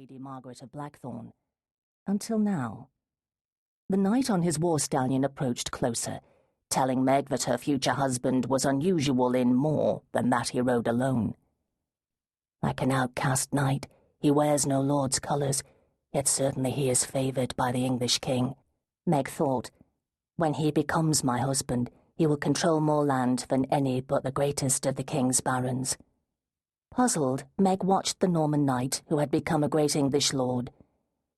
Lady Margaret of Blackthorn. Until now. The knight on his war stallion approached closer, telling Meg that her future husband was unusual in more than that he rode alone. Like an outcast knight, he wears no lord's colours, yet certainly he is favoured by the English king. Meg thought, when he becomes my husband, he will control more land than any but the greatest of the king's barons. Puzzled, Meg watched the Norman knight who had become a great English lord.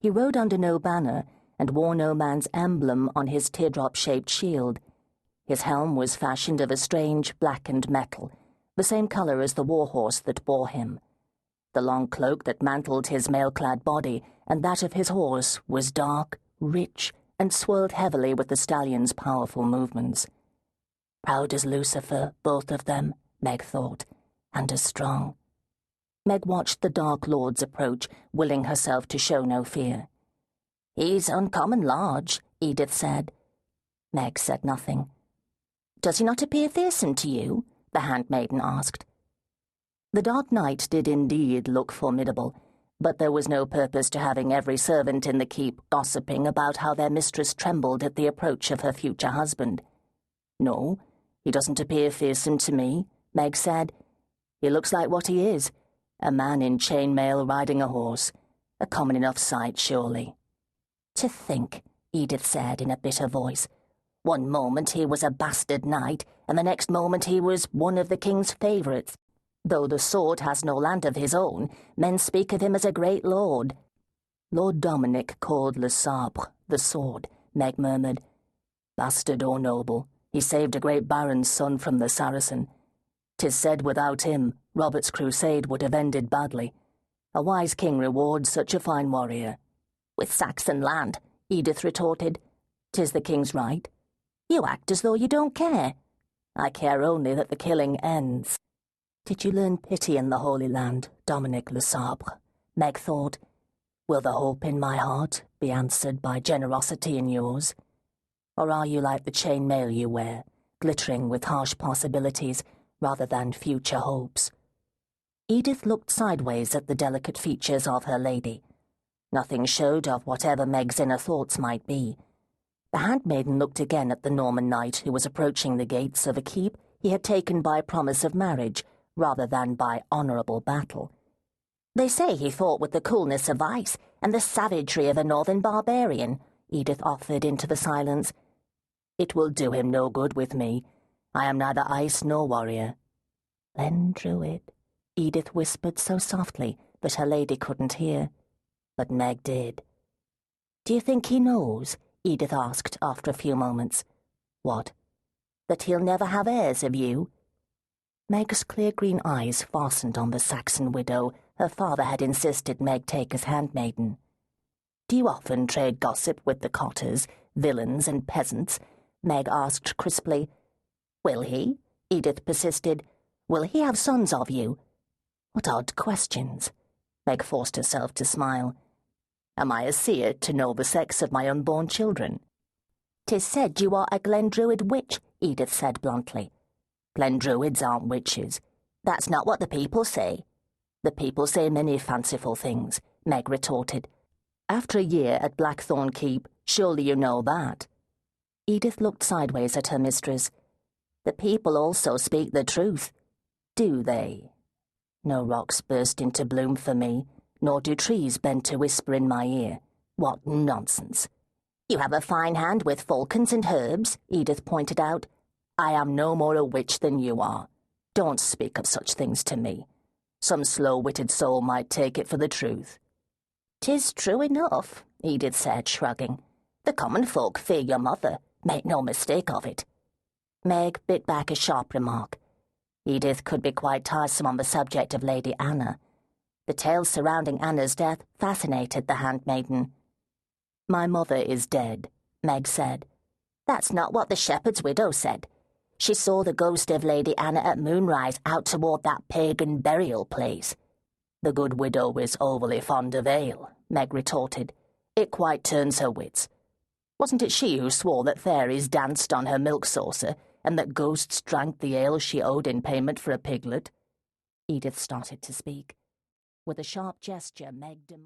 He rode under no banner and wore no man's emblem on his teardrop-shaped shield. His helm was fashioned of a strange blackened metal, the same colour as the war-horse that bore him. The long cloak that mantled his mail-clad body and that of his horse was dark, rich, and swirled heavily with the stallion's powerful movements. Proud as Lucifer, both of them, Meg thought, and as strong. Meg watched the Dark Lords approach, willing herself to show no fear. "He's uncommon large," Edith said. Meg said nothing. "Does he not appear fearsome to you?" the handmaiden asked. The Dark Knight did indeed look formidable, but there was no purpose to having every servant in the keep gossiping about how their mistress trembled at the approach of her future husband. "No, he doesn't appear fearsome to me," Meg said. "He looks like what he is, a man in chainmail riding a horse, a common enough sight, surely." "To think," Edith said in a bitter voice, "one moment he was a bastard knight, and the next moment he was one of the king's favourites. Though the sword has no land of his own, men speak of him as a great lord." "Lord Dominic called Le Sabre, the sword," Meg murmured. "Bastard or noble, he saved a great baron's son from the Saracen. 'Tis said without him, Robert's crusade would have ended badly. A wise king rewards such a fine warrior." "With Saxon land," Edith retorted. "'Tis the king's right." "You act as though you don't care." "I care only that the killing ends." "Did you learn pity in the Holy Land, Dominic le Sabre?" Meg thought. "Will the hope in my heart be answered by generosity in yours? Or are you like the chain-mail you wear, glittering with harsh possibilities rather than future hopes?" Edith looked sideways at the delicate features of her lady. Nothing showed of whatever Meg's inner thoughts might be. The handmaiden looked again at the Norman knight who was approaching the gates of a keep he had taken by promise of marriage rather than by honourable battle. "They say he fought with the coolness of ice and the savagery of a northern barbarian," Edith offered into the silence. "It will do him no good with me. I am neither ice nor warrior." "Glen-Druid," Edith whispered so softly that her lady couldn't hear. But Meg did. "Do you think he knows?" Edith asked after a few moments. "What?" "That he'll never have heirs of you?" Meg's clear green eyes fastened on the Saxon widow her father had insisted Meg take as handmaiden. "Do you often trade gossip with the cotters, villains, and peasants?" Meg asked crisply. "Will he?" Edith persisted. "Will he have sons of you?" What odd questions. Meg forced herself to smile. "Am I a seer to know the sex of my unborn children?" "'Tis said you are a Glen-Druid witch," Edith said bluntly. "Glen-Druids aren't witches. That's not what the people say." "The people say many fanciful things," Meg retorted. "After a year at Blackthorn Keep, surely you know that." Edith looked sideways at her mistress. "The people also speak the truth." "Do they?" "No rocks burst into bloom for me, nor do trees bend to whisper in my ear. What nonsense." "You have a fine hand with falcons and herbs," Edith pointed out. "I am no more a witch than you are. Don't speak of such things to me. Some slow-witted soul might take it for the truth." "'Tis true enough," Edith said, shrugging. "The common folk fear your mother. Make no mistake of it." Meg bit back a sharp remark. Edith could be quite tiresome on the subject of Lady Anna. The tales surrounding Anna's death fascinated the handmaiden. "My mother is dead," Meg said. "That's not what the shepherd's widow said. She saw the ghost of Lady Anna at moonrise out toward that pagan burial place." "The good widow is overly fond of ale," Meg retorted. "It quite turns her wits. Wasn't it she who swore that fairies danced on her milk saucer and that ghosts drank the ale she owed in payment for a piglet?" Edith started to speak. With a sharp gesture, Meg demanded